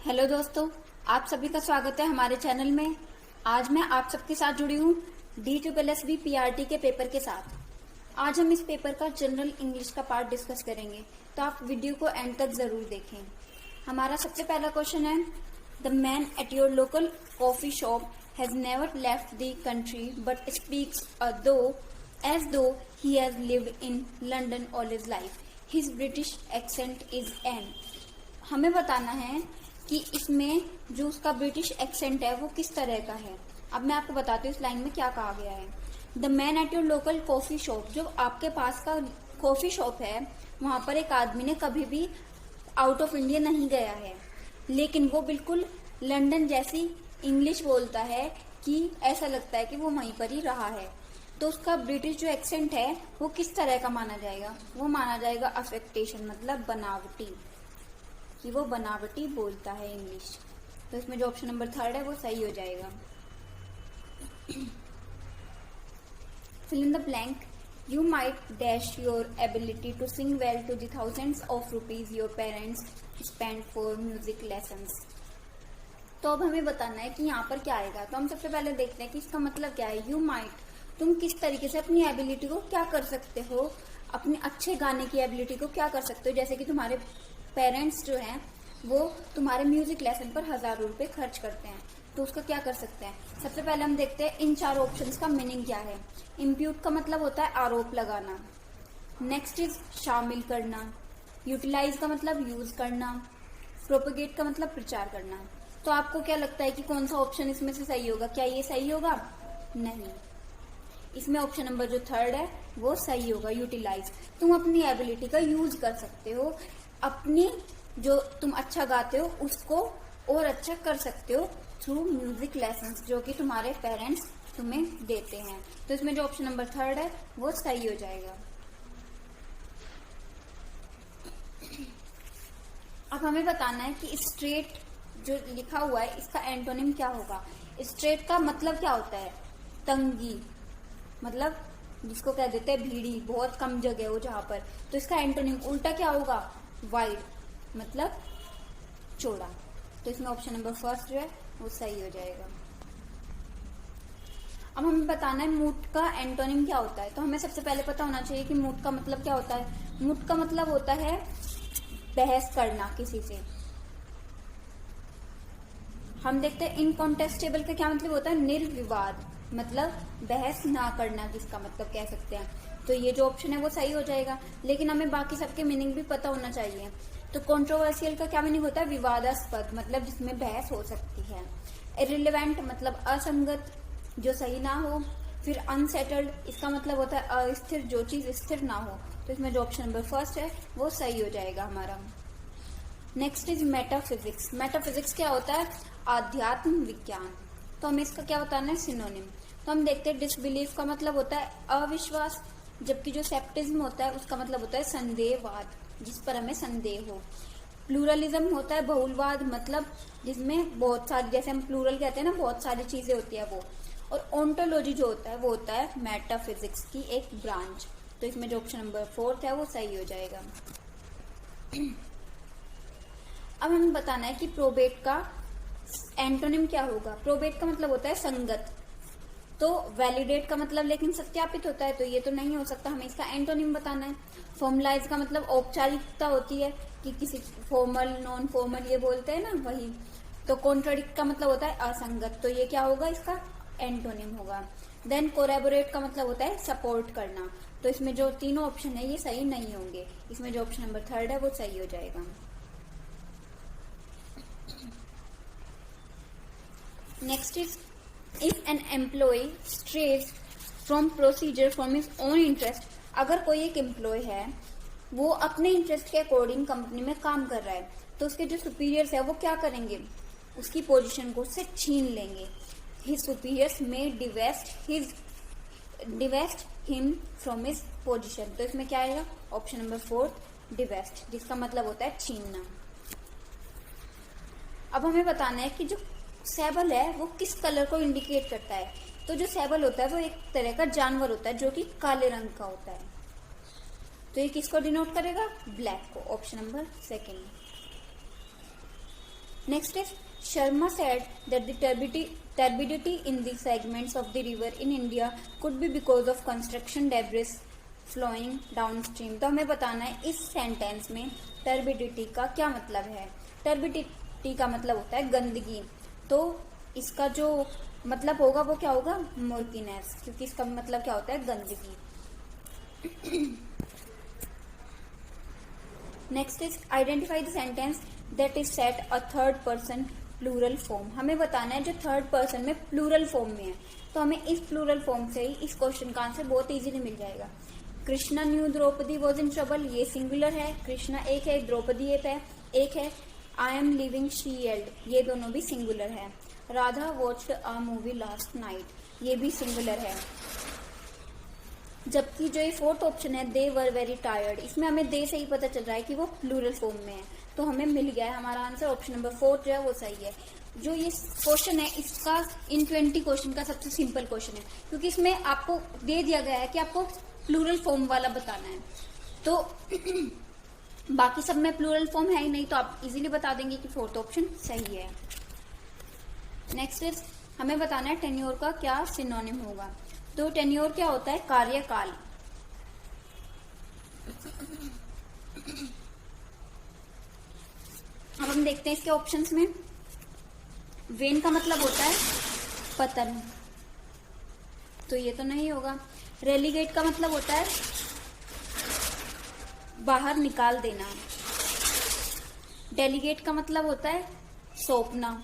Hello दोस्तों, आप सभी का स्वागत है हमारे चैनल में। आज मैं आप सबके साथ जुड़ी हूँ DSSB PRT के पेपर के साथ। आज हम इस पेपर का जनरल इंग्लिश का पार्ट डिस्कस करेंगे, तो आप वीडियो को एंड तक जरूर देखें। हमारा सबसे पहला क्वेश्चन है, the man at your local coffee shop has never left the country but speaks as though he has lived in London all his life. His British accent is an। हमें बताना है कि इसमें जो उसका ब्रिटिश एक्सेंट है वो किस तरह का है। अब मैं आपको बताती हूँ इस लाइन में क्या कहा गया है। The man at your local coffee shop, जो आपके पास का कॉफी शॉप है वहां पर एक आदमी ने कभी भी आउट ऑफ इंडिया नहीं गया है, लेकिन वो बिल्कुल लंदन जैसी इंग्लिश बोलता है कि ऐसा लगता है कि वो वहीं पर ही रहा है। तो उसका ब्रिटिश जो एक्सेंट है वो किस तरह का माना जाएगा? वो माना जाएगा अफेक्टेशन, मतलब बनावटी, कि वो बनावटी बोलता है इंग्लिश। तो इसमें जो ऑप्शन नंबर 3 है वो सही हो जाएगा। Fill in the blank, you might dash your ability to sing well to the thousands of rupees your parents spend for music lessons. तो अब हमें बताना है कि यहाँ पर क्या आएगा। तो हम सबसे पहले देखते हैं कि इसका मतलब क्या है। यू माइट, तुम किस तरीके से अपनी एबिलिटी को क्या कर सकते हो, अपने अच्छे गाने की एबिलिटी को क्या कर सकते हो। जैसे कि तुम्हारे पेरेंट्स जो हैं वो तुम्हारे म्यूजिक लेसन पर 1000 रुपए खर्च करते हैं, तो उसका क्या कर सकते हैं। सबसे पहले हम देखते हैं इन चार ऑप्शंस का मीनिंग क्या है। इम्प्यूट का मतलब होता है आरोप लगाना। नेक्स्ट इज शामिल करना। यूटिलाइज का मतलब यूज करना। प्रोपोगेट का मतलब प्रचार करना। तो आपको क्या लगता है कि कौन सा ऑप्शन इसमें से सही होगा? क्या ये सही होगा? नहीं, इसमें ऑप्शन नंबर जो 3 है वो सही होगा, यूटिलाइज। तुम अपनी एबिलिटी का यूज कर सकते हो, अपनी जो तुम अच्छा गाते हो उसको और अच्छा कर सकते हो थ्रू म्यूजिक लेसन्स, जो कि तुम्हारे पेरेंट्स तुम्हें देते हैं। तो इसमें जो ऑप्शन नंबर 3 है वो सही हो जाएगा। अब हमें बताना है कि स्ट्रेट जो लिखा हुआ है इसका एंटोनिम क्या होगा। स्ट्रेट का मतलब क्या होता है? तंगी, मतलब जिसको कह देते हैं भीड़ी, बहुत कम जगह हो जहां पर। तो इसका एंटोनिम उल्टा क्या होगा? वाइड, मतलब चौड़ा। तो इसमें ऑप्शन नंबर 1 जो है वो सही हो जाएगा। अब हमें बताना है मूट का एंटोनिम क्या होता है। तो हमें सबसे पहले पता होना चाहिए कि मूट का मतलब क्या होता है। मूट का मतलब होता है बहस करना किसी से। हम देखते हैं इनकॉन्टेस्टेबल का क्या मतलब होता है? निर्विवाद, मतलब बहस ना करना, जिसका मतलब कह सकते हैं। तो ये जो ऑप्शन है वो सही हो जाएगा, लेकिन हमें बाकी सबके मीनिंग भी पता होना चाहिए। तो कंट्रोवर्शियल का क्या मीनिंग होता है? विवादास्पद, मतलब जिसमें बहस हो सकती है। इररिलेवेंट मतलब असंगत, जो सही ना हो। फिर अनसेटल्ड, इसका मतलब होता है अस्थिर, जो चीज स्थिर ना हो। तो इसमें जो ऑप्शन नंबर 1 है वो सही हो जाएगा हमारा। Next is metaphysics. मेटाफिजिक्स क्या होता है? आध्यात्म विज्ञान। तो हमें इसका क्या बताना है? सिनोनिम। तो हम देखते हैं डिसबिलीफ का मतलब होता है अविश्वास, जबकि जो सेप्टिज्म होता है उसका मतलब होता है संदेहवाद, जिस पर हमें संदेह हो। प्लूरलिज्म होता है बहुलवाद, मतलब जिसमें बहुत सारी, जैसे हम प्लूरल कहते हैं ना, बहुत सारी चीजें होती है वो। और ओंटोलॉजी जो होता है वो होता है मेटाफिजिक्स की एक ब्रांच। तो इसमें जो ऑप्शन नंबर 4 है वो सही हो जाएगा। अब हमें बताना है कि प्रोबेट का एंटोनिम क्या होगा। प्रोबेट का मतलब होता है संगत। तो वैलिडेट का मतलब लेकिन सत्यापित होता है, तो ये तो नहीं हो सकता, हमें इसका एंटोनिम बताना है। फॉर्मलाइज का मतलब औपचारिकता होती है कि किसी फॉर्मल, नॉन फॉर्मल ये बोलते हैं ना, वही। तो कॉन्ट्राडिक्ट का मतलब होता है असंगत, तो ये क्या होगा? इसका एंटोनिम होगा। देन कोलैबोरेट का मतलब होता है सपोर्ट करना। तो इसमें जो तीनों ऑप्शन है ये सही नहीं होंगे। इसमें जो ऑप्शन नंबर 3 है वो सही हो जाएगा। Next is if an employ strays from procedure from his own interest. अगर कोई एक एम्प्लॉय है वो अपने इंटरेस्ट के अकॉर्डिंग कंपनी में काम कर रहा है, तो उसके जो सुपीरियर्स है वो क्या करेंगे? उसकी पोजीशन को उससे छीन लेंगे। हिज सुपीरियर्स में डिवेस्ट हिम फ्रॉम हिज पोजीशन। तो इसमें क्या आएगा? ऑप्शन नंबर 4 डिवेस्ट, जिसका मतलब होता है छीनना। अब हमें बताना है कि जो सैबल है वो किस कलर को इंडिकेट करता है। तो जो सैबल होता है वो एक तरह का जानवर होता है जो कि काले रंग का होता है। तो ये किसको डिनोट करेगा? ब्लैक को। Option number 2। Next is Sharma said that the turbidity in the segments of the river in India could be because of construction debris flowing downstream. तो हमें बताना है इस सेंटेंस में टर्बिडिटी का क्या मतलब है. टर्बिडिटी का मतलब होता है गंदगी, तो इसका जो मतलब होगा वो क्या होगा, मुर्कीनेस, क्योंकि इसका मतलब क्या होता है, गंदगी. Next is identify the sentence that is set a third person plural form. हमें बताना है जो थर्ड पर्सन में प्लूरल फॉर्म में है, तो हमें इस प्लूरल फॉर्म से ही इस क्वेश्चन का आंसर बहुत इजीली मिल जाएगा. Krishna knew Draupadi was in trouble, ये सिंगुलर है, कृष्णा एक है, द्रौपदी एक है. आई एम लिविंग शील्ड, ये दोनों भी सिंगुलर है. Radha watched a movie last night, ये भी सिंगुलर है. जबकि जो ये फोर्थ ऑप्शन है दे वर वेरी टायर्ड, इसमें हमें दे से ही पता चल रहा है कि वो प्लूरल फॉर्म में है, तो हमें मिल गया है हमारा आंसर. ऑप्शन नंबर 4 जो है वो सही है. जो ये क्वेश्चन है इसका इन 20 क्वेश्चन का सबसे सिंपल क्वेश्चन है, क्योंकि इसमें आपको दे दिया गया है कि आपको प्लूरल फॉर्म वाला बताना है, तो बाकी सब में प्लूरल फॉर्म है ही नहीं, तो आप इजीली बता देंगे कि फोर्थ ऑप्शन सही है. नेक्स्ट इज हमें बताना है टेन्योर का क्या सिनोनिम होगा. तो टेन्योर क्या होता है, कार्यकाल. अब हम देखते हैं इसके ऑप्शंस में. वेन का मतलब होता है पतन, तो ये तो नहीं होगा. रेलीगेट का मतलब होता है बाहर निकाल देना. डेलीगेट का मतलब होता है सौंपना.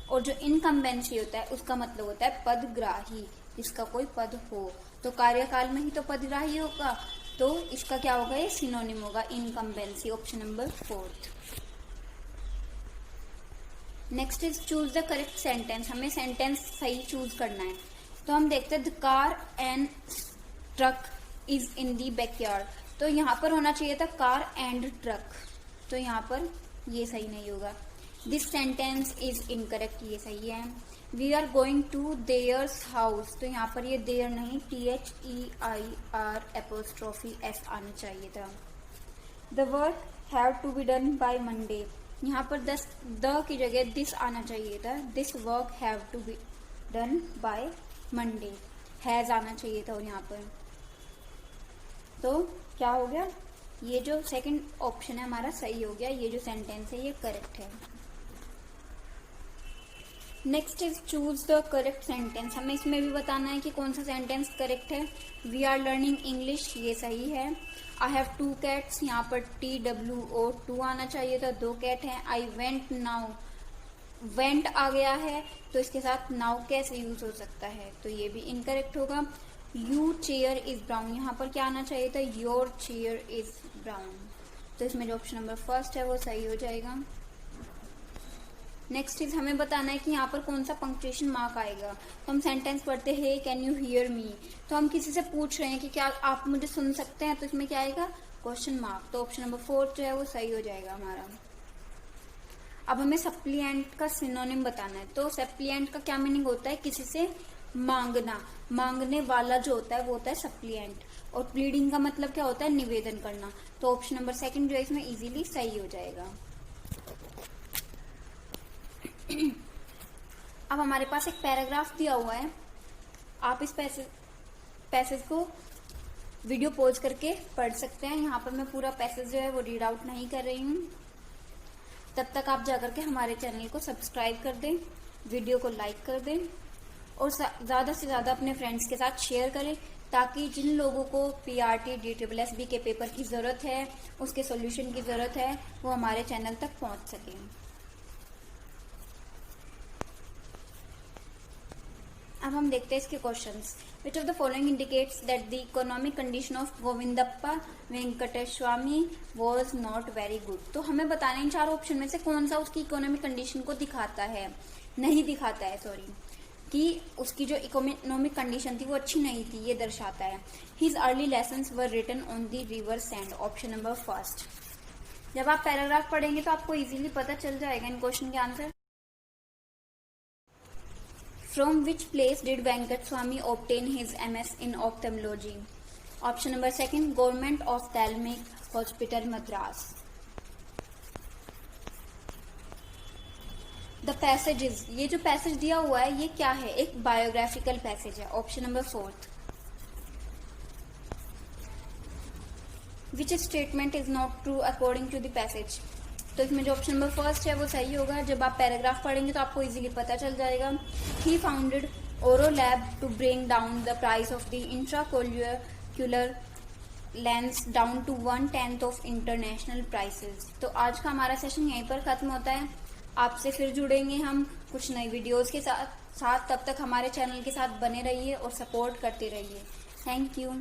और जो इनकम्बेंसी होता है उसका मतलब होता है पदग्राही, जिसका कोई पद हो. तो कार्यकाल में ही तो पदग्राही होगा, तो इसका क्या होगा, ये सिनोनिम होगा incumbency. Option number 4. Next is choose the correct sentence. हमें सेंटेंस सही चूज करना है, तो हम देखते हैं the car and truck is in the backyard. तो यहाँ पर होना चाहिए था कार एंड ट्रक, तो यहाँ पर ये सही नहीं होगा. दिस सेंटेंस इज इनकरेक्ट, ये सही है. We are going to theirs house, तो यहाँ पर ये देयर नहीं, THEIR' आना चाहिए था. The work have to be done by Monday, यहाँ पर द की जगह दिस आना चाहिए था. This work have to be done by Monday, has आना चाहिए था यहाँ पर. तो क्या हो गया, ये जो सेकंड ऑप्शन है हमारा सही हो गया. ये जो सेंटेंस है ये करेक्ट है. Next is choose the correct sentence. हमें इसमें भी बताना है कि कौन सा सेंटेंस करेक्ट है. वी आर लर्निंग इंग्लिश, ये सही है. आई हैव 2 cats, यहाँ पर TWO2 आना चाहिए था, 2 कैट हैं. आई वेंट नाउ, वेंट आ गया है, तो इसके साथ नाउ कैसे यूज हो सकता है, तो ये भी इनकरेक्ट होगा. यू चेयर इज ब्राउन, यहाँ पर क्या आना चाहिए था, योर चेयर इज ब्राउन, तो इसमें जो ऑप्शन नंबर 1 है वो सही हो जाएगा. नेक्स्ट इज हमें बताना है कि यहाँ पर कौन सा पंक्चुएशन मार्क आएगा. तो हम सेंटेंस पढ़ते हैं कैन यू हियर मी, तो हम किसी से पूछ रहे हैं कि क्या आप मुझे सुन सकते हैं, तो इसमें क्या आएगा, क्वेश्चन मार्क. तो ऑप्शन नंबर 4 जो है वो सही हो जाएगा हमारा. अब हमें सप्लीएंट का सिनोनिम बताना है. तो सप्लीएंट का क्या मीनिंग होता है, किसी से मांगना, मांगने वाला जो होता है वो होता है सप्लीएंट. और प्लीडिंग का मतलब क्या होता है, निवेदन करना. तो ऑप्शन नंबर 2 जो है इसमें इजीली सही हो जाएगा. अब हमारे पास एक पैराग्राफ दिया हुआ है, आप इस पैसेज को वीडियो पॉज करके पढ़ सकते हैं. यहाँ पर मैं पूरा पैसेज जो है वो रीड आउट नहीं कर रही हूँ. तब तक आप जाकर के हमारे चैनल को सब्सक्राइब कर दें, वीडियो को लाइक कर दें और ज़्यादा से ज़्यादा अपने फ्रेंड्स के साथ शेयर करें, ताकि जिन लोगों को PRT DSSB के पेपर की ज़रूरत है, उसके सॉल्यूशन की ज़रूरत है, वो हमारे चैनल तक पहुँच सकें. अब हम देखते हैं इसके questions. Which of the following indicates that the economic condition of Govindappa Venkataswamy was not very good. तो हमें बताना है इन 4 ऑप्शन में से कौन सा उसकी इकोनॉमिक कंडीशन को दिखाता है, नहीं दिखाता है, सॉरी, कि उसकी जो इकोनॉमिक कंडीशन थी वो अच्छी नहीं थी, ये दर्शाता है. His early lessons were written on the river sand, option number 1. जब आप पैराग्राफ पढ़ेंगे तो आपको इजीली पता चल जाएगा इन क्वेश्चन के answer. From which place did Venkat Swamy obtain his MS in ophthalmology? Option number 2, Government Ophthalmic Hospital, Madras. The passages, ये जो पैसेज दिया हुआ है ये क्या है? एक बायोग्राफिकल पैसेज है। Option number 4। Which statement is not true according to the passage? तो इसमें जो ऑप्शन नंबर 1 है वो सही होगा। जब आप पैराग्राफ पढ़ेंगे तो आपको इजीली पता चल जाएगा। He founded Aurolab to bring down the price of the intraocular lens down to 1/10 of international prices. तो आज का हमारा सेशन यहीं पर खत्म होता है। आपसे फिर जुड़ेंगे हम कुछ नई वीडियोस के साथ। तब तक हमारे चैनल के साथ बने रहिए और सपोर्ट करते रहिए। Thank you.